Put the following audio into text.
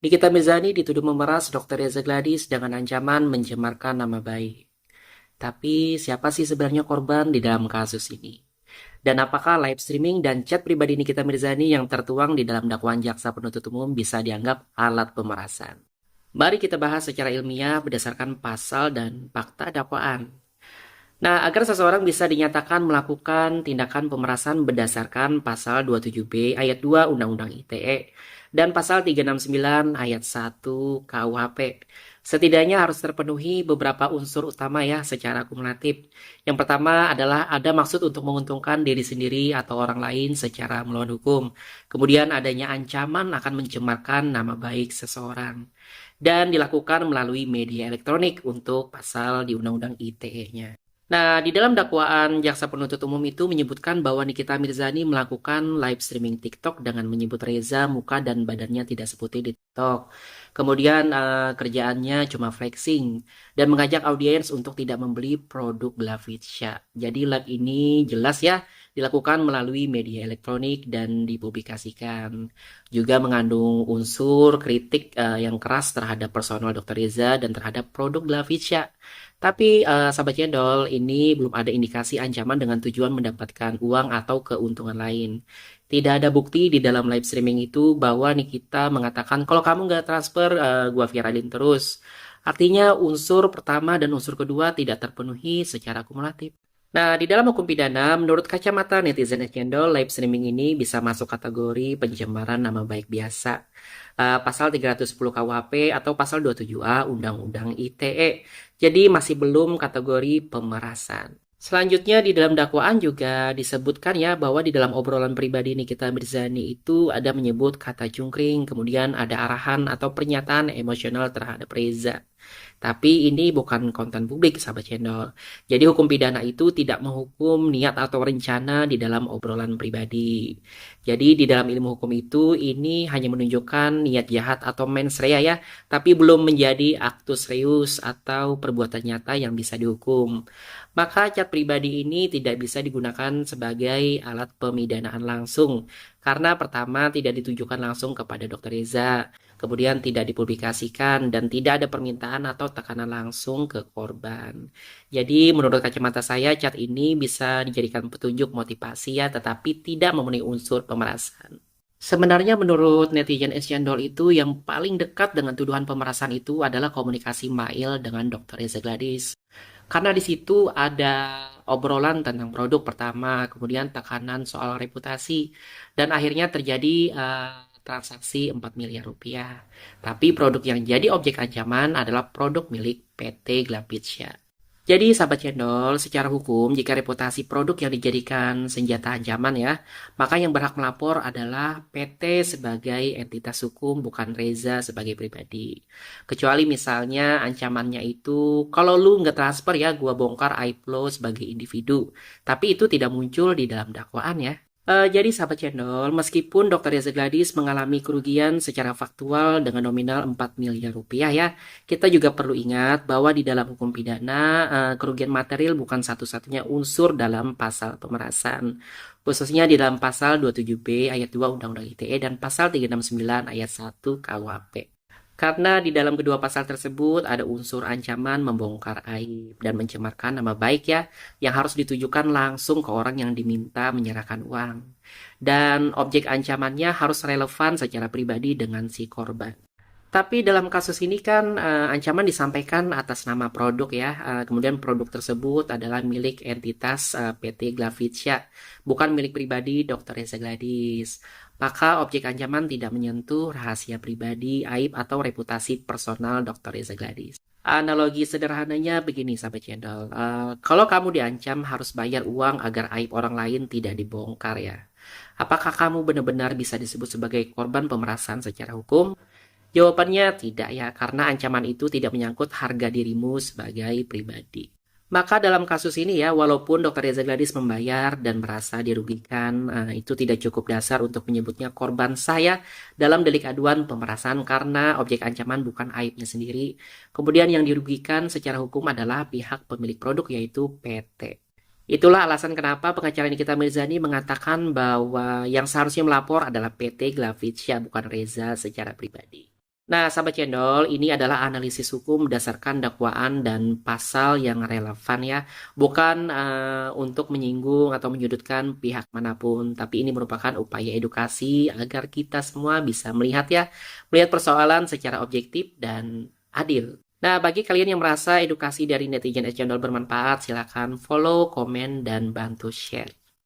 Nikita Mirzani dituduh memeras Dr. Reza Gladys dengan ancaman mencemarkan nama baik. Tapi siapa sih sebenarnya korban di dalam kasus ini? Dan apakah live streaming dan chat pribadi Nikita Mirzani yang tertuang di dalam dakwaan jaksa penuntut umum bisa dianggap alat pemerasan? Mari kita bahas secara ilmiah berdasarkan pasal dan fakta dakwaan. Nah, agar seseorang bisa dinyatakan melakukan tindakan pemerasan berdasarkan pasal 27B ayat 2 Undang-Undang ITE dan pasal 369 ayat 1 KUHP. Setidaknya harus terpenuhi beberapa unsur utama ya secara kumulatif. Yang pertama adalah ada maksud untuk menguntungkan diri sendiri atau orang lain secara melawan hukum. Kemudian adanya ancaman akan mencemarkan nama baik seseorang. Dan dilakukan melalui media elektronik untuk pasal di Undang-Undang ITE-nya. Nah, di dalam dakwaan jaksa penuntut umum itu menyebutkan bahwa Nikita Mirzani melakukan live streaming TikTok dengan menyebut Reza muka dan badannya tidak seputih di TikTok. Kemudian kerjaannya cuma flexing dan mengajak audiens untuk tidak membeli produk Glavitsya. Jadi live ini jelas ya dilakukan melalui media elektronik dan dipublikasikan. Juga mengandung unsur kritik yang keras terhadap personal Dr. Reza dan terhadap produk Glavitsya. Tapi sahabat cendol, ini belum ada indikasi ancaman dengan tujuan mendapatkan uang atau keuntungan lain. Tidak ada bukti di dalam live streaming itu bahwa Nikita mengatakan kalau kamu nggak transfer, gua viralin terus. Artinya unsur pertama dan unsur kedua tidak terpenuhi secara kumulatif. Nah, di dalam hukum pidana, menurut kacamata netizen cendol, live streaming ini bisa masuk kategori pencemaran nama baik biasa. Pasal 310 KUHP atau pasal 27A Undang-Undang ITE. Jadi masih belum kategori pemerasan. Selanjutnya di dalam dakwaan juga disebutkan ya bahwa di dalam obrolan pribadi Nikita Mirzani itu ada menyebut kata cungkring, kemudian ada arahan atau pernyataan emosional terhadap Reza. Tapi ini bukan konten publik, sahabat channel. Jadi hukum pidana itu tidak menghukum niat atau rencana di dalam obrolan pribadi. Jadi di dalam ilmu hukum itu ini hanya menunjukkan niat jahat atau mens rea ya, tapi belum menjadi aktus reus atau perbuatan nyata yang bisa dihukum. Maka cat pribadi ini tidak bisa digunakan sebagai alat pemidanaan langsung. Karena pertama tidak ditujukan langsung kepada Dr. Reza, kemudian tidak dipublikasikan dan tidak ada permintaan atau tekanan langsung ke korban. Jadi menurut kacamata saya cat ini bisa dijadikan petunjuk motivasi ya, tetapi tidak memenuhi unsur pemerasan. Sebenarnya menurut netizen Esyandol itu yang paling dekat dengan tuduhan pemerasan itu adalah komunikasi Mail dengan Dr. Reza Gladys. Karena di situ ada obrolan tentang produk pertama, kemudian tekanan soal reputasi, dan akhirnya terjadi transaksi 4 miliar rupiah. Tapi produk yang jadi objek ancaman adalah produk milik PT Glapitsya. Jadi sahabat cendol, secara hukum jika reputasi produk yang dijadikan senjata ancaman ya, maka yang berhak melapor adalah PT sebagai entitas hukum bukan Reza sebagai pribadi. Kecuali misalnya ancamannya itu kalau lu nggak transfer ya gua bongkar aib lo sebagai individu. Tapi itu tidak muncul di dalam dakwaan ya. Jadi sahabat channel, meskipun Dr. Reza Gladys mengalami kerugian secara faktual dengan nominal 4 miliar rupiah ya, kita juga perlu ingat bahwa di dalam hukum pidana, kerugian material bukan satu-satunya unsur dalam pasal pemerasan. Khususnya di dalam pasal 27B ayat 2 Undang-Undang ITE dan pasal 369 ayat 1 KUHP. Karena di dalam kedua pasal tersebut ada unsur ancaman membongkar aib dan mencemarkan nama baik ya, yang harus ditujukan langsung ke orang yang diminta menyerahkan uang. Dan objek ancamannya harus relevan secara pribadi dengan si korban. Tapi dalam kasus ini kan ancaman disampaikan atas nama produk ya. Kemudian produk tersebut adalah milik entitas PT Glavitsya, bukan milik pribadi Dr. Reza Gladys. Maka objek ancaman tidak menyentuh rahasia pribadi, aib atau reputasi personal Dr. Reza Gladys. Analogi sederhananya begini sahabat channel. Kalau kamu diancam harus bayar uang agar aib orang lain tidak dibongkar ya. Apakah kamu benar-benar bisa disebut sebagai korban pemerasan secara hukum? Jawabannya tidak ya, karena ancaman itu tidak menyangkut harga dirimu sebagai pribadi. Maka dalam kasus ini ya, walaupun Dr. Reza Gladys membayar dan merasa dirugikan, itu tidak cukup dasar untuk menyebutnya korban saya dalam delik aduan pemerasan karena objek ancaman bukan aibnya sendiri. Kemudian yang dirugikan secara hukum adalah pihak pemilik produk yaitu PT. Itulah alasan kenapa pengacara Nikita Mirzani mengatakan bahwa yang seharusnya melapor adalah PT Glavitsya bukan Reza secara pribadi. Nah, sahabat cendol, ini adalah analisis hukum berdasarkan dakwaan dan pasal yang relevan ya, bukan untuk menyinggung atau menyudutkan pihak manapun, tapi ini merupakan upaya edukasi agar kita semua bisa melihat persoalan secara objektif dan adil. Nah, bagi kalian yang merasa edukasi dari netizen es cendol bermanfaat, silakan follow, komen, dan bantu share.